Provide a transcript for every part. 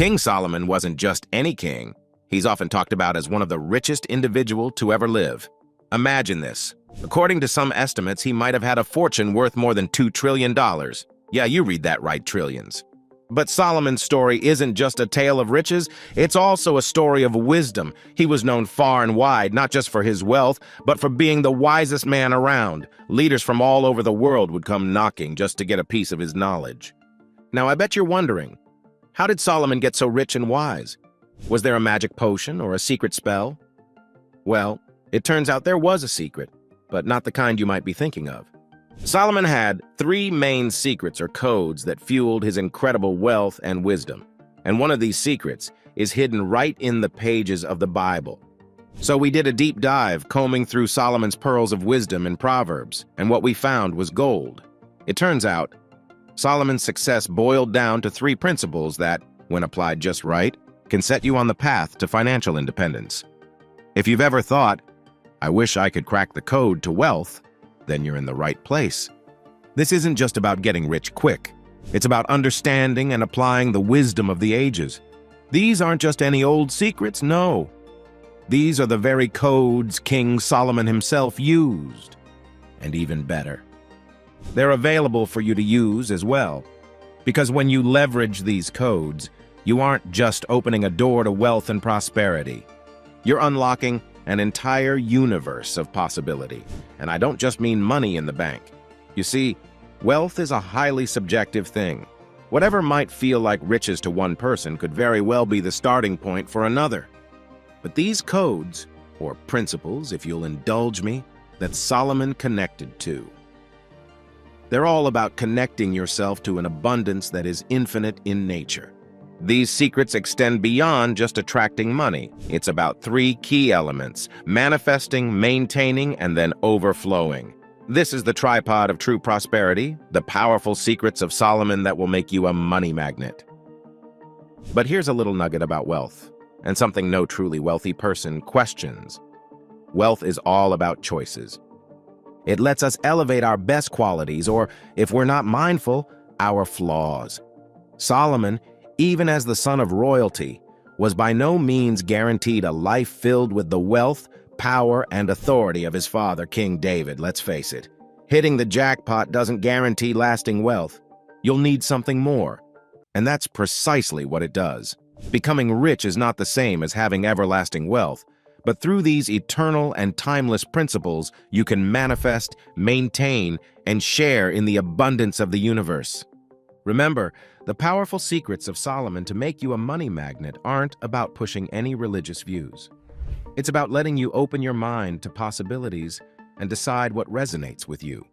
King Solomon wasn't just any king. He's often talked about as one of the richest individuals to ever live. Imagine this. According to some estimates, he might have had a fortune worth more than $2 trillion. Yeah, you read that right, trillions. But Solomon's story isn't just a tale of riches, it's also a story of wisdom. He was known far and wide, not just for his wealth, but for being the wisest man around. Leaders from all over the world would come knocking just to get a piece of his knowledge. Now, I bet you're wondering, how did Solomon get so rich and wise? Was there a magic potion or a secret spell? Well, it turns out there was a secret, but not the kind you might be thinking of. Solomon had 3 main secrets or codes that fueled his incredible wealth and wisdom. And one of these secrets is hidden right in the pages of the Bible. So we did a deep dive combing through Solomon's pearls of wisdom in Proverbs, and what we found was gold. It turns out, Solomon's success boiled down to 3 principles that, when applied just right, can set you on the path to financial independence. If you've ever thought, I wish I could crack the code to wealth, then you're in the right place. This isn't just about getting rich quick. It's about understanding and applying the wisdom of the ages. These aren't just any old secrets, no. These are the very codes King Solomon himself used. And even better, they're available for you to use as well. Because when you leverage these codes, you aren't just opening a door to wealth and prosperity. You're unlocking an entire universe of possibility. And I don't just mean money in the bank. You see, wealth is a highly subjective thing. Whatever might feel like riches to one person could very well be the starting point for another. But these codes, or principles, if you'll indulge me, that Solomon connected to, they're all about connecting yourself to an abundance that is infinite in nature. These secrets extend beyond just attracting money. It's about 3 key elements: manifesting, maintaining, and then overflowing. This is the tripod of true prosperity, the powerful secrets of Solomon that will make you a money magnet. But here's a little nugget about wealth, and something no truly wealthy person questions. Wealth is all about choices. It lets us elevate our best qualities, or, if we're not mindful, our flaws. Solomon, even as the son of royalty, was by no means guaranteed a life filled with the wealth, power, and authority of his father, King David, let's face it. Hitting the jackpot doesn't guarantee lasting wealth. You'll need something more. And that's precisely what it does. Becoming rich is not the same as having everlasting wealth, but through these eternal and timeless principles, you can manifest, maintain, and share in the abundance of the universe. Remember, the powerful secrets of Solomon to make you a money magnet aren't about pushing any religious views. It's about letting you open your mind to possibilities and decide what resonates with you.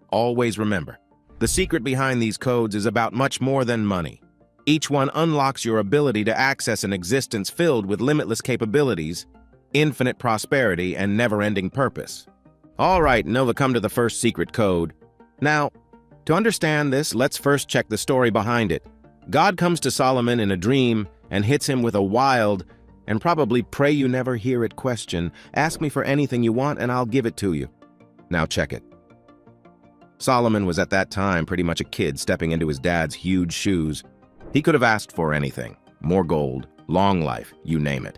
Always remember, the secret behind these codes is about much more than money. Each one unlocks your ability to access an existence filled with limitless capabilities, infinite prosperity, and never-ending purpose. All right, Nova, come to the first secret code. Now, to understand this, let's first check the story behind it. God comes to Solomon in a dream and hits him with a wild, and probably pray you never hear it question, ask me for anything you want and I'll give it to you. Now check it. Solomon was at that time pretty much a kid stepping into his dad's huge shoes. He could have asked for anything, more gold, long life, you name it.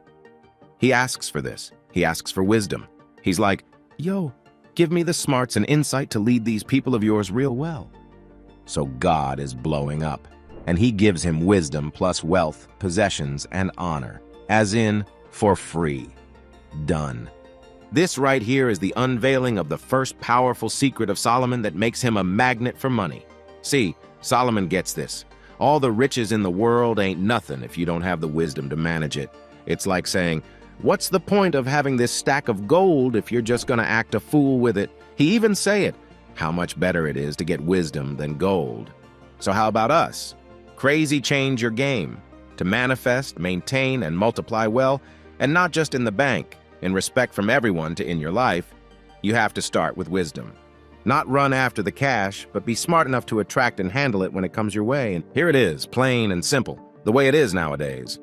He asks for this. He asks for wisdom. He's like, yo, give me the smarts and insight to lead these people of yours real well. So God is blowing up, and he gives him wisdom plus wealth, possessions, and honor, as in, for free. Done. This right here is the unveiling of the first powerful secret of Solomon that makes him a magnet for money. See, Solomon gets this. All the riches in the world ain't nothing if you don't have the wisdom to manage it. It's like saying, what's the point of having this stack of gold if you're just gonna act a fool with it? He even say it. How much better it is to get wisdom than gold. So how about us? Crazy change your game. To manifest, maintain, and multiply well, and not just in the bank, in respect from everyone to in your life, you have to start with wisdom. Not run after the cash, but be smart enough to attract and handle it when it comes your way. And here it is, plain and simple, the way it is nowadays.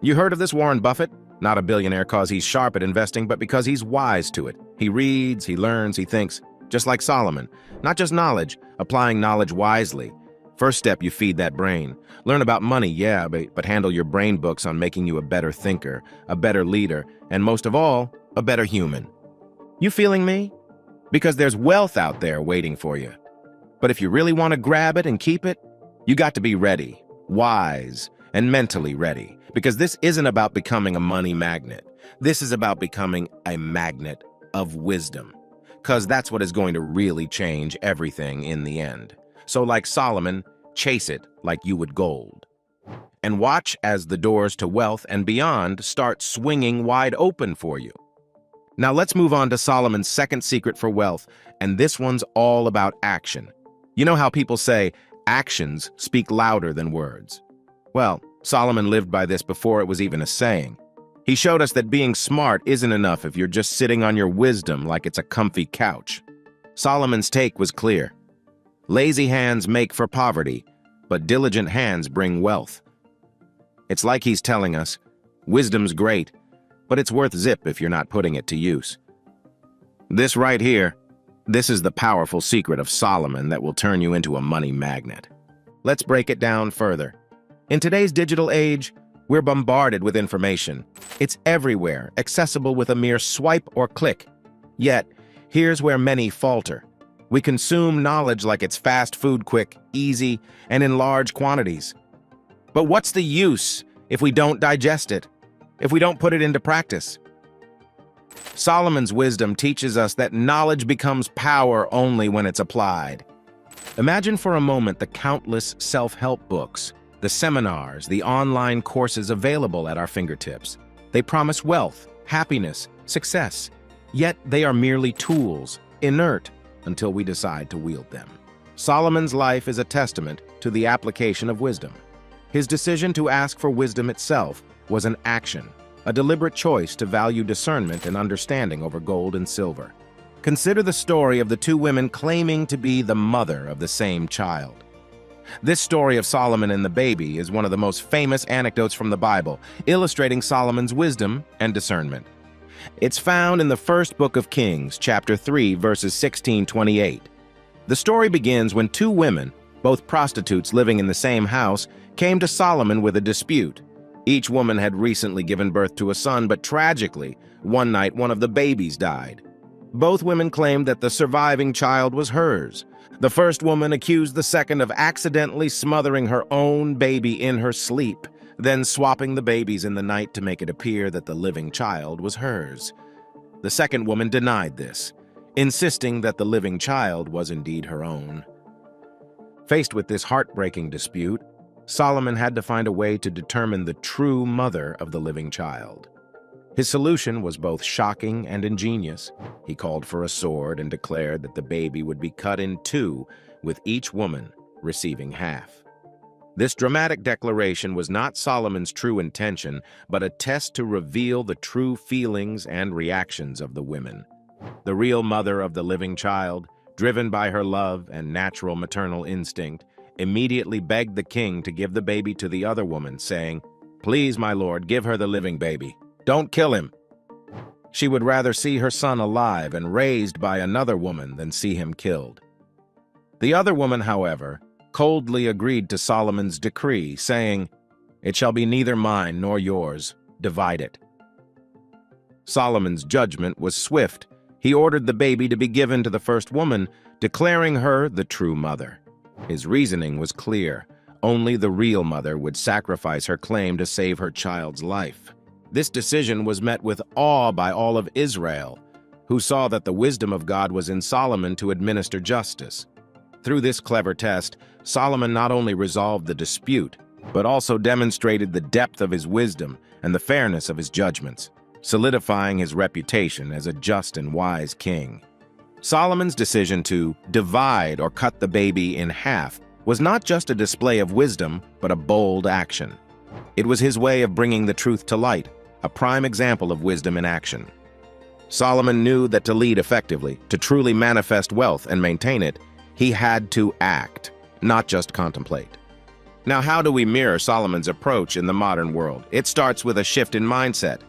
You heard of this Warren Buffett? Not a billionaire cause he's sharp at investing, but because he's wise to it. He reads, he learns, he thinks, just like Solomon. Not just knowledge, applying knowledge wisely. First step, you feed that brain. Learn about money, yeah, but handle your brain books on making you a better thinker, a better leader, and most of all, a better human. You feeling me? Because there's wealth out there waiting for you. But if you really want to grab it and keep it, you got to be ready, wise, and mentally ready. Because this isn't about becoming a money magnet. This is about becoming a magnet of wisdom. Because that's what is going to really change everything in the end. So like Solomon, chase it like you would gold. And watch as the doors to wealth and beyond start swinging wide open for you. Now let's move on to Solomon's second secret for wealth, and this one's all about action. You know how people say, actions speak louder than words? Well, Solomon lived by this before it was even a saying. He showed us that being smart isn't enough if you're just sitting on your wisdom like it's a comfy couch. Solomon's take was clear. Lazy hands make for poverty, but diligent hands bring wealth. It's like he's telling us, wisdom's great, but it's worth zip if you're not putting it to use. This right here, this is the powerful secret of Solomon that will turn you into a money magnet. Let's break it down further. In today's digital age, we're bombarded with information. It's everywhere, accessible with a mere swipe or click. Yet, here's where many falter. We consume knowledge like it's fast food, quick, easy, and in large quantities. But what's the use if we don't digest it? If we don't put it into practice? Solomon's wisdom teaches us that knowledge becomes power only when it's applied. Imagine for a moment the countless self-help books, the seminars, the online courses available at our fingertips. They promise wealth, happiness, success, yet they are merely tools, inert, until we decide to wield them. Solomon's life is a testament to the application of wisdom. His decision to ask for wisdom itself was an action, a deliberate choice to value discernment and understanding over gold and silver. Consider the story of the two women claiming to be the mother of the same child. This story of Solomon and the baby is one of the most famous anecdotes from the Bible, illustrating Solomon's wisdom and discernment. It's found in the first book of Kings, chapter 3, verses 16-28. The story begins when two women, both prostitutes living in the same house, came to Solomon with a dispute. Each woman had recently given birth to a son, but tragically, one night one of the babies died. Both women claimed that the surviving child was hers. The first woman accused the second of accidentally smothering her own baby in her sleep, then swapping the babies in the night to make it appear that the living child was hers. The second woman denied this, insisting that the living child was indeed her own. Faced with this heartbreaking dispute, Solomon had to find a way to determine the true mother of the living child. His solution was both shocking and ingenious. He called for a sword and declared that the baby would be cut in two, with each woman receiving half. This dramatic declaration was not Solomon's true intention, but a test to reveal the true feelings and reactions of the women. The real mother of the living child, driven by her love and natural maternal instinct, immediately begged the king to give the baby to the other woman, saying, "Please, my lord, give her the living baby. Don't kill him." She would rather see her son alive and raised by another woman than see him killed. The other woman, however, coldly agreed to Solomon's decree, saying, "It shall be neither mine nor yours. Divide it." Solomon's judgment was swift. He ordered the baby to be given to the first woman, declaring her the true mother. His reasoning was clear. Only the real mother would sacrifice her claim to save her child's life. This decision was met with awe by all of Israel, who saw that the wisdom of God was in Solomon to administer justice. Through this clever test, Solomon not only resolved the dispute, but also demonstrated the depth of his wisdom and the fairness of his judgments, solidifying his reputation as a just and wise king. Solomon's decision to divide or cut the baby in half was not just a display of wisdom, but a bold action. It was his way of bringing the truth to light, a prime example of wisdom in action. Solomon knew that to lead effectively, to truly manifest wealth and maintain it, he had to act, not just contemplate. Now, how do we mirror Solomon's approach in the modern world? It starts with a shift in mindset.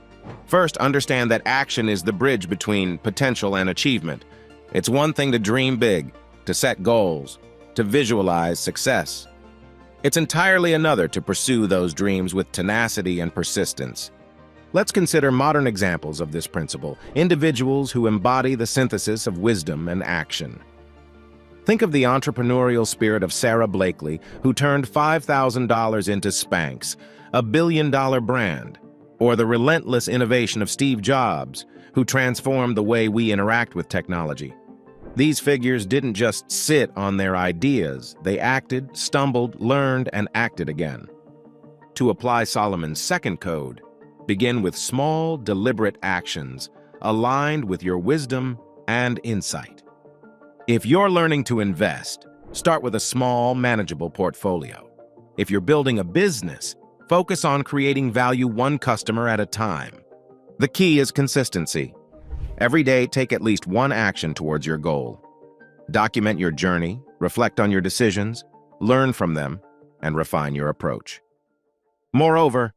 First, understand that action is the bridge between potential and achievement. It's one thing to dream big, to set goals, to visualize success. It's entirely another to pursue those dreams with tenacity and persistence. Let's consider modern examples of this principle, individuals who embody the synthesis of wisdom and action. Think of the entrepreneurial spirit of Sarah Blakely, who turned $5,000 into Spanx, a billion-dollar brand, or the relentless innovation of Steve Jobs, who transformed the way we interact with technology. These figures didn't just sit on their ideas, they acted, stumbled, learned, and acted again. To apply Solomon's second code, begin with small, deliberate actions aligned with your wisdom and insight. If you're learning to invest, start with a small, manageable portfolio. If you're building a business, focus on creating value one customer at a time. The key is consistency. Every day, take at least one action towards your goal. Document your journey, reflect on your decisions, learn from them, and refine your approach. Moreover,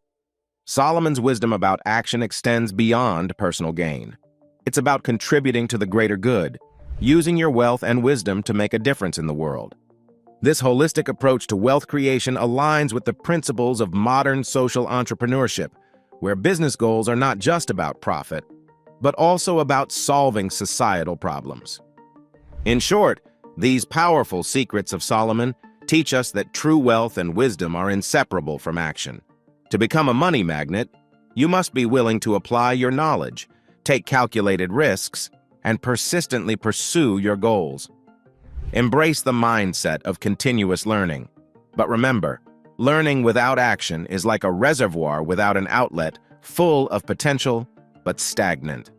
Solomon's wisdom about action extends beyond personal gain. It's about contributing to the greater good, using your wealth and wisdom to make a difference in the world. This holistic approach to wealth creation aligns with the principles of modern social entrepreneurship, where business goals are not just about profit, but also about solving societal problems. In short, these powerful secrets of Solomon teach us that true wealth and wisdom are inseparable from action. To become a money magnet, you must be willing to apply your knowledge, take calculated risks, and persistently pursue your goals. Embrace the mindset of continuous learning. But remember, learning without action is like a reservoir without an outlet, full of potential, but stagnant.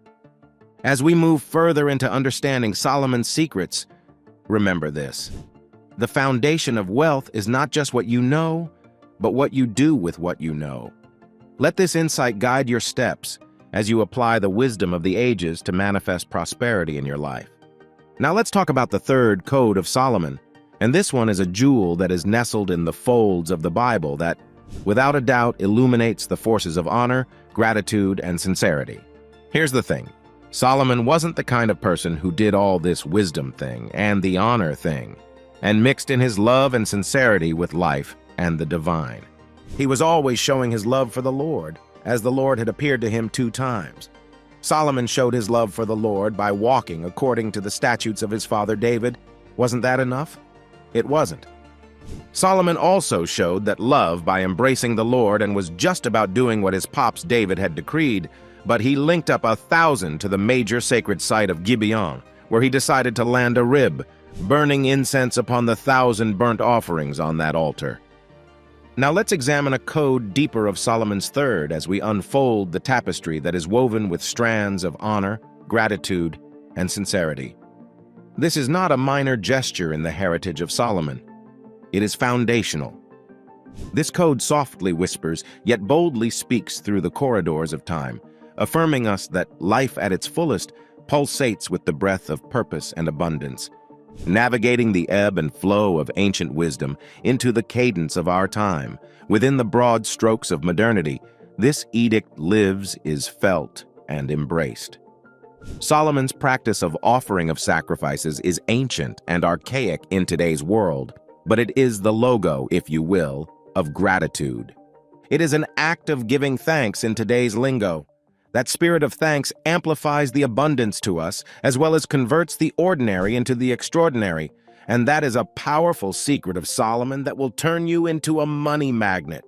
As we move further into understanding Solomon's secrets, remember this: the foundation of wealth is not just what you know, but what you do with what you know. Let this insight guide your steps as you apply the wisdom of the ages to manifest prosperity in your life. Now let's talk about the third code of Solomon, and this one is a jewel that is nestled in the folds of the Bible that, without a doubt, illuminates the forces of honor, gratitude, and sincerity. Here's the thing: Solomon wasn't the kind of person who did all this wisdom thing and the honor thing, and mixed in his love and sincerity with life and the divine. He was always showing his love for the Lord, as the Lord had appeared to him 2 times. Solomon showed his love for the Lord by walking according to the statutes of his father David. Wasn't that enough? It wasn't. Solomon also showed that love by embracing the Lord and was just about doing what his pops David had decreed, but he linked up 1,000 to the major sacred site of Gibeon, where he decided to land a rib, burning incense upon the 1,000 burnt offerings on that altar. Now let's examine a code deeper of Solomon's third as we unfold the tapestry that is woven with strands of honor, gratitude, and sincerity. This is not a minor gesture in the heritage of Solomon. It is foundational. This code softly whispers, yet boldly speaks through the corridors of time, affirming us that life at its fullest pulsates with the breath of purpose and abundance, navigating the ebb and flow of ancient wisdom into the cadence of our time. Within the broad strokes of modernity, this edict lives, is felt, and embraced. Solomon's practice of offering of sacrifices is ancient and archaic in today's world, but it is the logo, if you will, of gratitude. It is an act of giving thanks in today's lingo. That spirit of thanks amplifies the abundance to us, as well as converts the ordinary into the extraordinary. And that is a powerful secret of Solomon that will turn you into a money magnet.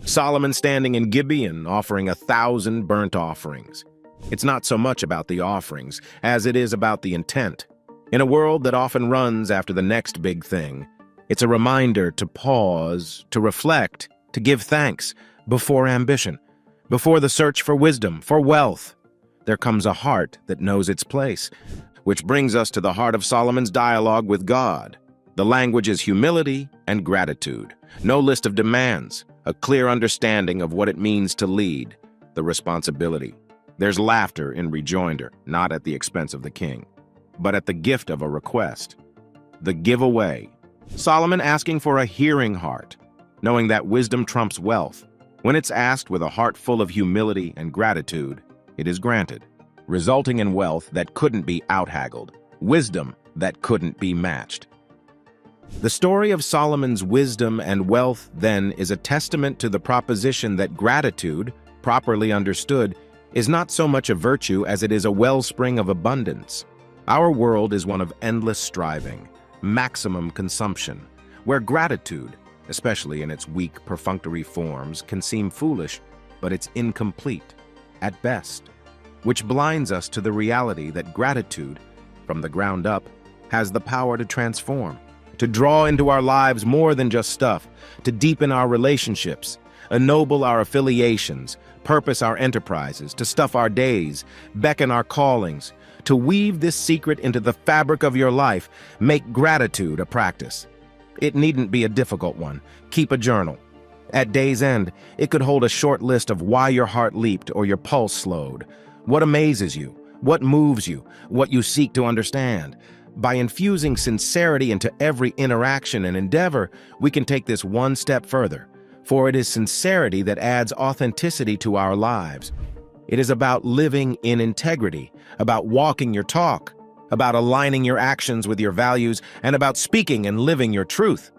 Solomon standing in Gibeon offering 1,000 burnt offerings. It's not so much about the offerings as it is about the intent. In a world that often runs after the next big thing, it's a reminder to pause, to reflect, to give thanks before ambition. Before the search for wisdom, for wealth, there comes a heart that knows its place, which brings us to the heart of Solomon's dialogue with God. The language is humility and gratitude. No list of demands, a clear understanding of what it means to lead, the responsibility. There's laughter in rejoinder, not at the expense of the king, but at the gift of a request, the giveaway. Solomon asking for a hearing heart, knowing that wisdom trumps wealth. When it's asked with a heart full of humility and gratitude, it is granted, resulting in wealth that couldn't be out-haggled, wisdom that couldn't be matched. The story of Solomon's wisdom and wealth, then, is a testament to the proposition that gratitude, properly understood, is not so much a virtue as it is a wellspring of abundance. Our world is one of endless striving, maximum consumption, where gratitude, especially in its weak, perfunctory forms, can seem foolish, but it's incomplete, at best, which blinds us to the reality that gratitude, from the ground up, has the power to transform, to draw into our lives more than just stuff, to deepen our relationships, ennoble our affiliations, purpose our enterprises, to stuff our days, beckon our callings. To weave this secret into the fabric of your life, make gratitude a practice. It needn't be a difficult one. Keep a journal. At day's end, it could hold a short list of why your heart leaped or your pulse slowed, what amazes you, what moves you, what you seek to understand. By infusing sincerity into every interaction and endeavor, we can take this one step further, for it is sincerity that adds authenticity to our lives. It is about living in integrity, about walking your talk, about aligning your actions with your values, and about speaking and living your truth.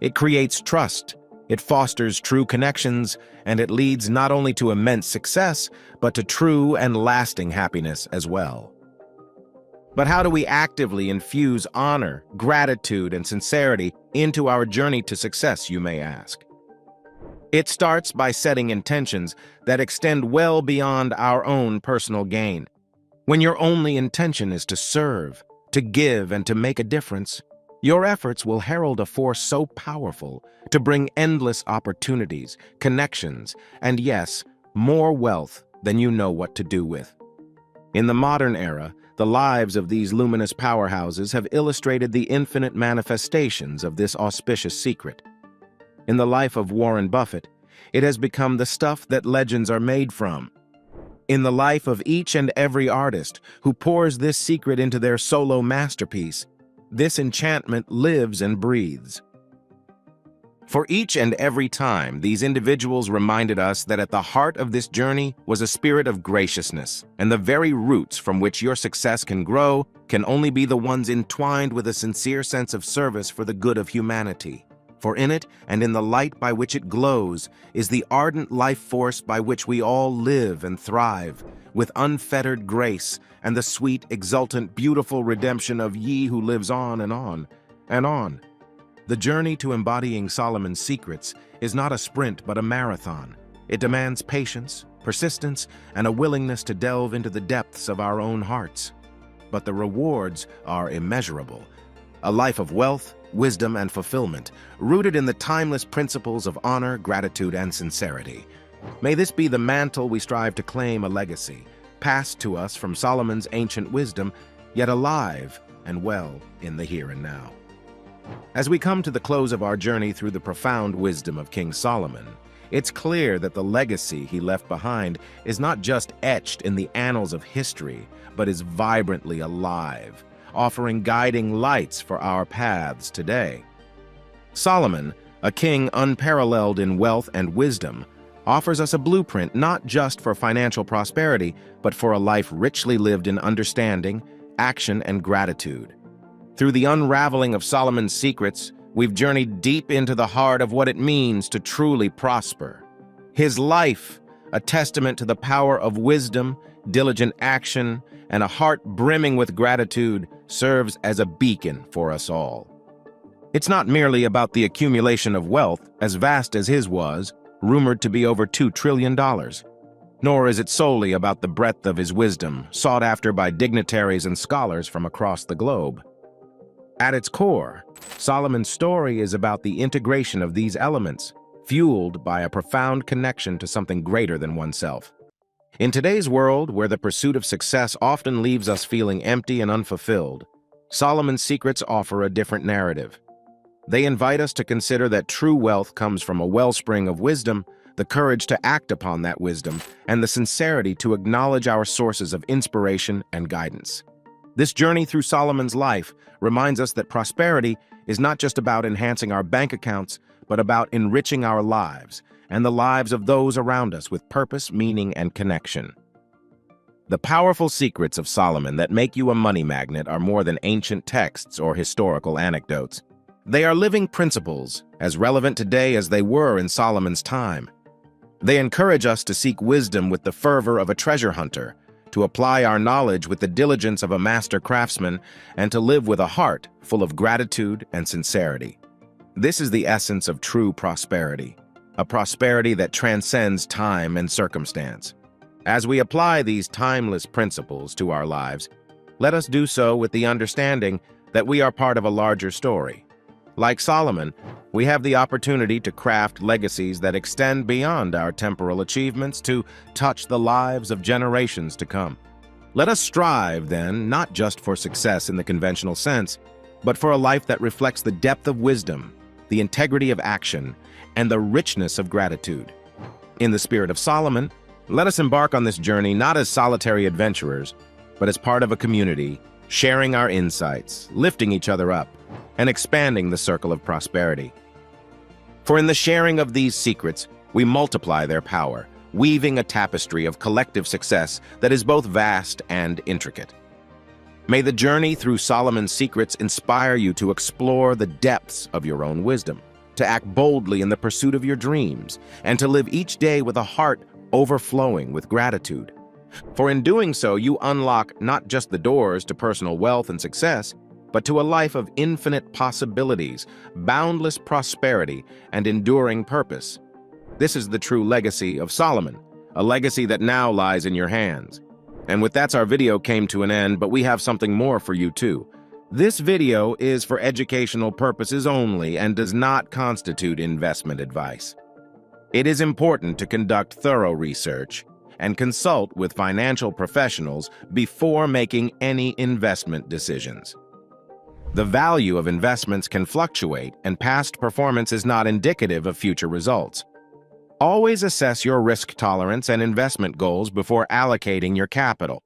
It creates trust, it fosters true connections, and it leads not only to immense success, but to true and lasting happiness as well. But how do we actively infuse honor, gratitude, and sincerity into our journey to success, you may ask? It starts by setting intentions that extend well beyond our own personal gain. When your only intention is to serve, to give, and to make a difference, your efforts will herald a force so powerful to bring endless opportunities, connections, and yes, more wealth than you know what to do with. In the modern era, the lives of these luminous powerhouses have illustrated the infinite manifestations of this auspicious secret. In the life of Warren Buffett, it has become the stuff that legends are made from. In the life of each and every artist who pours this secret into their solo masterpiece, this enchantment lives and breathes. For each and every time, these individuals reminded us that at the heart of this journey was a spirit of graciousness, and the very roots from which your success can grow can only be the ones entwined with a sincere sense of service for the good of humanity. For in it, and in the light by which it glows, is the ardent life force by which we all live and thrive, with unfettered grace, and the sweet, exultant, beautiful redemption of ye who lives on and on, and on. The journey to embodying Solomon's secrets is not a sprint but a marathon. It demands patience, persistence, and a willingness to delve into the depths of our own hearts. But the rewards are immeasurable. A life of wealth, wisdom, and fulfillment, rooted in the timeless principles of honor, gratitude, and sincerity. May this be the mantle we strive to claim, a legacy, passed to us from Solomon's ancient wisdom, yet alive and well in the here and now. As we come to the close of our journey through the profound wisdom of King Solomon, it's clear that the legacy he left behind is not just etched in the annals of history, but is vibrantly alive, offering guiding lights for our paths today. Solomon, a king unparalleled in wealth and wisdom, offers us a blueprint not just for financial prosperity, but for a life richly lived in understanding, action, and gratitude. Through the unraveling of Solomon's secrets, we've journeyed deep into the heart of what it means to truly prosper. His life, a testament to the power of wisdom, diligent action, and a heart brimming with gratitude, serves as a beacon for us all. It's not merely about the accumulation of wealth, as vast as his was, rumored to be over $2 trillion. Nor is it solely about the breadth of his wisdom, sought after by dignitaries and scholars from across the globe. At its core, Solomon's story is about the integration of these elements, fueled by a profound connection to something greater than oneself. In today's world, where the pursuit of success often leaves us feeling empty and unfulfilled, Solomon's secrets offer a different narrative. They invite us to consider that true wealth comes from a wellspring of wisdom, the courage to act upon that wisdom, and the sincerity to acknowledge our sources of inspiration and guidance. This journey through Solomon's life reminds us that prosperity is not just about enhancing our bank accounts, but about enriching our lives and the lives of those around us with purpose, meaning, and connection. The powerful secrets of Solomon that make you a money magnet are more than ancient texts or historical anecdotes. They are living principles, as relevant today as they were in Solomon's time. They encourage us to seek wisdom with the fervor of a treasure hunter, to apply our knowledge with the diligence of a master craftsman, and to live with a heart full of gratitude and sincerity. This is the essence of true prosperity, a prosperity that transcends time and circumstance. As we apply these timeless principles to our lives, let us do so with the understanding that we are part of a larger story. Like Solomon, we have the opportunity to craft legacies that extend beyond our temporal achievements to touch the lives of generations to come. Let us strive, then, not just for success in the conventional sense, but for a life that reflects the depth of wisdom, the integrity of action, and the richness of gratitude. In the spirit of Solomon, let us embark on this journey not as solitary adventurers, but as part of a community, sharing our insights, lifting each other up, and expanding the circle of prosperity. For in the sharing of these secrets, we multiply their power, weaving a tapestry of collective success that is both vast and intricate. May the journey through Solomon's secrets inspire you to explore the depths of your own wisdom, to act boldly in the pursuit of your dreams, and to live each day with a heart overflowing with gratitude. For in doing so, you unlock not just the doors to personal wealth and success, but to a life of infinite possibilities, boundless prosperity, and enduring purpose. This is the true legacy of Solomon, a legacy that now lies in your hands. And with that, our video came to an end, but we have something more for you too. This video is for educational purposes only and does not constitute investment advice. It is important to conduct thorough research and consult with financial professionals before making any investment decisions. The value of investments can fluctuate, and past performance is not indicative of future results. Always assess your risk tolerance and investment goals before allocating your capital.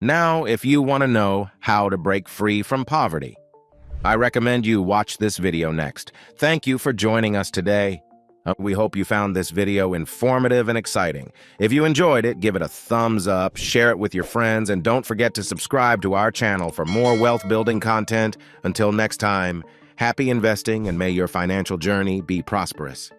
Now, if you want to know how to break free from poverty, I recommend you watch this video next. Thank you for joining us today. We hope you found this video informative and exciting. If you enjoyed it, give it a thumbs up, share it with your friends, and don't forget to subscribe to our channel for more wealth-building content. Until next time, happy investing, and may your financial journey be prosperous.